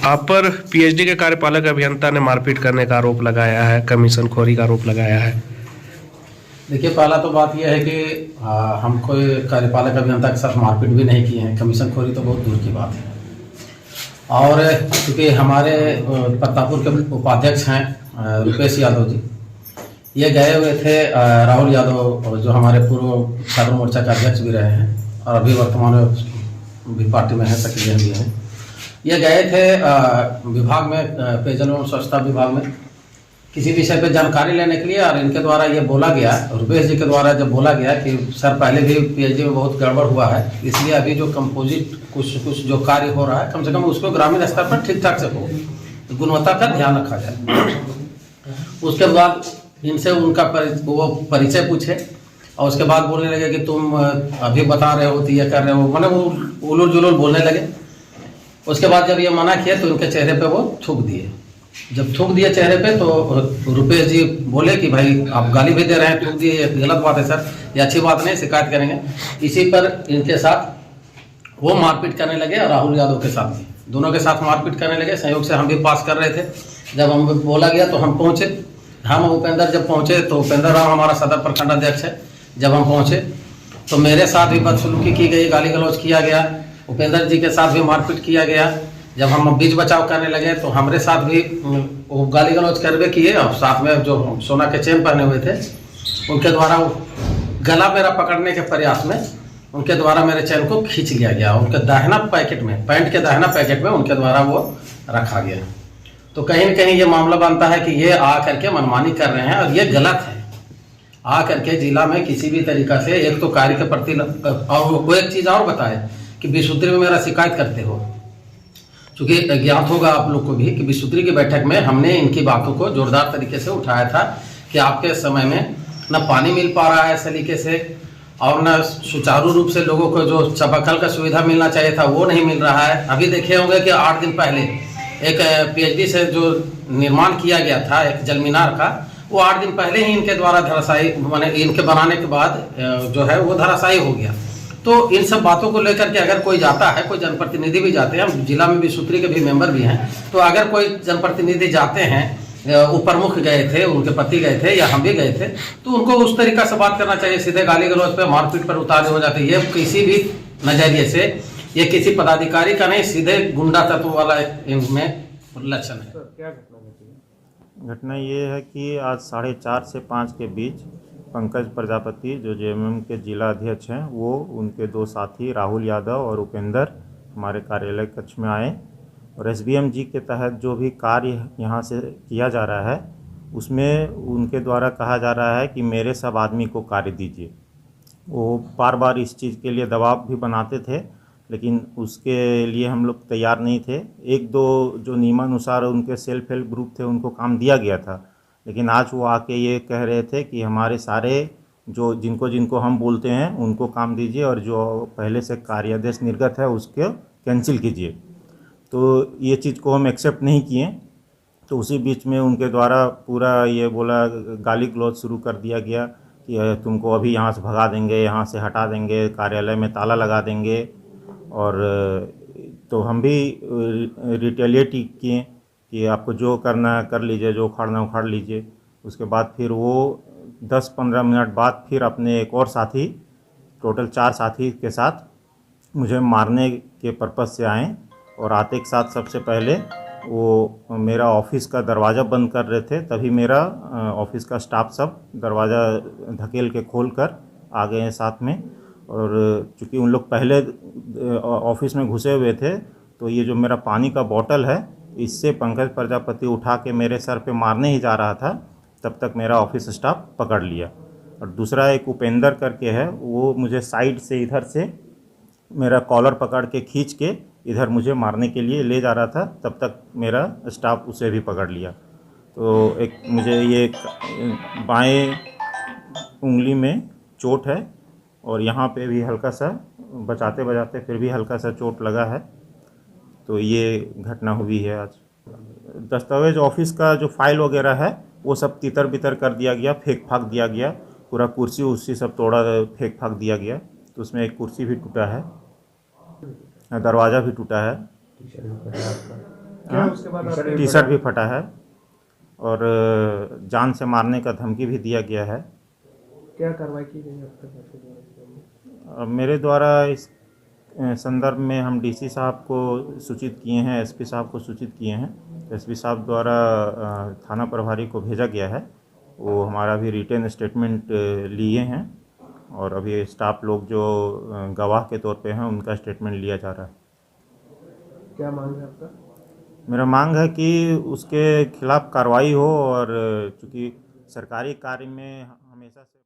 आप पर पीएचडी के कार्यपालक अभियंता ने मारपीट करने का आरोप लगाया है, कमीशनखोरी का आरोप लगाया है। देखिए, पहला तो बात यह है कि हम कोई कार्यपालक अभियंता के साथ मारपीट भी नहीं किए हैं। कमीशनखोरी तो बहुत दूर की बात है। और क्योंकि हमारे प्रतापपुर के उपाध्यक्ष हैं रुपेश यादव जी, ये गए हुए थे राहुल यादव जो हमारे पूर्व छात्र मोर्चा के अध्यक्ष भी रहे हैं और अभी वर्तमान में भी पार्टी में है, सक्रिय भी हैं। ये गए थे विभाग में, पेयजल एवं स्वच्छता विभाग में किसी विषय पे जानकारी लेने के लिए। और इनके द्वारा ये बोला गया, रुपेश जी के द्वारा जब बोला गया कि सर पहले भी पीएचडी में बहुत गड़बड़ हुआ है, इसलिए अभी जो कंपोजिट कुछ जो कार्य हो रहा है कम से कम उसको ग्रामीण स्तर पर ठीक ठाक से हो, गुणवत्ता का ध्यान रखा जाए। उसके बाद इनसे उनका वो परिचय पूछे और उसके बाद बोलने लगे कि तुम अभी बता रहे हो तो ये कर रहे हो, मैंने वो उलूल जुलूल बोलने लगे। उसके बाद जब ये मना किया तो उनके चेहरे पे वो थूक दिए। जब थूक दिए चेहरे पे तो रुपेश जी बोले कि भाई आप गाली भी दे रहे हैं, थूक दिए, गलत बात है सर, ये अच्छी बात नहीं, शिकायत करेंगे। इसी पर इनके साथ वो मारपीट करने लगे और राहुल यादव के साथ भी, दोनों के साथ मारपीट करने लगे। संयोग से हम भी पास कर रहे थे, जब हम बोला गया तो हम पहुँचे। हम उपेंद्र जब पहुँचे तो उपेंद्र राव हमारा सदर प्रखंड अध्यक्ष है, जब हम पहुँचे तो मेरे साथ भी बदसलूकी की गई, गाली गलौज किया गया। उपेंद्र जी के साथ भी मारपीट किया गया। जब हम बीच बचाव करने लगे तो हमारे साथ भी वो गाली गलौज करवे किए और साथ में जो सोना के चेन पहने हुए थे उनके द्वारा गला मेरा पकड़ने के प्रयास में उनके द्वारा मेरे चेन को खींच लिया गया। उनके दाहिना पैकेट में, पैंट के दाहिना पैकेट में उनके द्वारा वो रखा गया। तो कहीं न कहीं ये मामला बनता है कि ये आ करके मनमानी कर रहे हैं और ये गलत है। आ करके जिला में किसी भी तरीका से एक तो कार्य के प्रति, और वो एक चीज़ और बताए कि विशुद्धि में मेरा शिकायत करते हो, चूँकि ज्ञात होगा आप लोग को भी कि विशुद्धि की बैठक में हमने इनकी बातों को जोरदार तरीके से उठाया था कि आपके समय में न पानी मिल पा रहा है सलीके से और न सुचारू रूप से लोगों को जो चापाकल का सुविधा मिलना चाहिए था वो नहीं मिल रहा है। अभी देखे होंगे कि 8 दिन पहले एक पीएचडी से जो निर्माण किया गया था एक जल मीनार का, वो 8 दिन पहले ही इनके द्वारा धराशायी, माने इनके बनाने के बाद जो है वो धराशायी हो गया। तो इन सब बातों को लेकर के अगर कोई जाता है, कोई जनप्रतिनिधि भी जाते हैं, हम जिला में भी सूत्री के भी मेंबर भी हैं, तो अगर कोई जनप्रतिनिधि जाते हैं, ऊपर मुख गए थे, उनके पति गए थे या हम भी गए थे, तो उनको उस तरीका से बात करना चाहिए। सीधे गाली गलौज पे, मारपीट पर उतारे हो जाते। ये किसी भी नजरिए से ये किसी पदाधिकारी का नहीं, सीधे गुंडा तत्व वाला इनमें लक्षण है। क्या घटना ये है कि आज 4:30 से 5 के बीच पंकज प्रजापति जो जेएमएम के जिला अध्यक्ष हैं, वो उनके 2 साथी राहुल यादव और उपेंद्र हमारे कार्यालय कक्ष में आए और एसबीएम जी के तहत जो भी कार्य यहाँ से किया जा रहा है उसमें उनके द्वारा कहा जा रहा है कि मेरे सब आदमी को कार्य दीजिए। वो बार बार इस चीज़ के लिए दबाव भी बनाते थे, लेकिन उसके लिए हम लोग तैयार नहीं थे। 1-2 जो नियमानुसार उनके सेल्फ हेल्प ग्रुप थे उनको काम दिया गया था, लेकिन आज वो आके ये कह रहे थे कि हमारे सारे जो जिनको हम बोलते हैं उनको काम दीजिए और जो पहले से कार्यादेश निर्गत है उसको कैंसिल कीजिए। तो ये चीज़ को हम एक्सेप्ट नहीं किए। तो उसी बीच में उनके द्वारा पूरा ये बोला, गाली गलौज शुरू कर दिया गया कि तुमको अभी यहाँ से भगा देंगे, यहाँ से हटा देंगे, कार्यालय में ताला लगा देंगे। और तो हम भी रिटेलिएट किए कि आपको जो करना है कर लीजिए, जो उखाड़ना उखाड़ लीजिए। उसके बाद फिर वो 10-15 मिनट बाद फिर अपने एक और साथी, टोटल 4 साथी के साथ मुझे मारने के पर्पज़ से आए और आते के साथ सबसे पहले वो मेरा ऑफिस का दरवाज़ा बंद कर रहे थे, तभी मेरा ऑफिस का स्टाफ सब दरवाज़ा धकेल के खोल कर आ गए हैं साथ में। और चूँकि उन लोग पहले ऑफिस में घुसे हुए थे, तो ये जो मेरा पानी का बॉटल है इससे पंकज प्रजापति उठा के मेरे सर पे मारने ही जा रहा था, तब तक मेरा ऑफिस स्टाफ पकड़ लिया। और दूसरा एक उपेंद्र करके है, वो मुझे साइड से इधर से मेरा कॉलर पकड़ के खींच के इधर मुझे मारने के लिए ले जा रहा था, तब तक मेरा स्टाफ उसे भी पकड़ लिया। तो एक मुझे ये बाएं उंगली में चोट है और यहाँ पे भी हल्का सा बचाते बचाते फिर भी हल्का सा चोट लगा है। तो ये घटना हुई है आज। दस्तावेज ऑफिस का जो फाइल वगैरह है वो सब तितर बितर कर दिया गया, फेंक फाक दिया गया, पूरा कुर्सी उर्सी सब तोड़ा फेंक फाक दिया गया। तो उसमें एक कुर्सी भी टूटा है, दरवाज़ा भी टूटा है। क्या उसके बाद आपने टी शर्ट भी फटा है और जान से मारने का धमकी भी दिया गया है। क्या कार्रवाई की गई आपके आपके द्वारा इस मामले में? मेरे द्वारा इस संदर्भ में हम डीसी साहब को सूचित किए हैं, एसपी साहब को सूचित किए हैं। एसपी साहब द्वारा थाना प्रभारी को भेजा गया है। वो हमारा भी रिटेन स्टेटमेंट लिए हैं और अभी स्टाफ लोग जो गवाह के तौर पे हैं उनका स्टेटमेंट लिया जा रहा है। क्या मांग है आपका? मेरा मांग है कि उसके खिलाफ कार्रवाई हो और चूँकि सरकारी कार्य में हमेशा से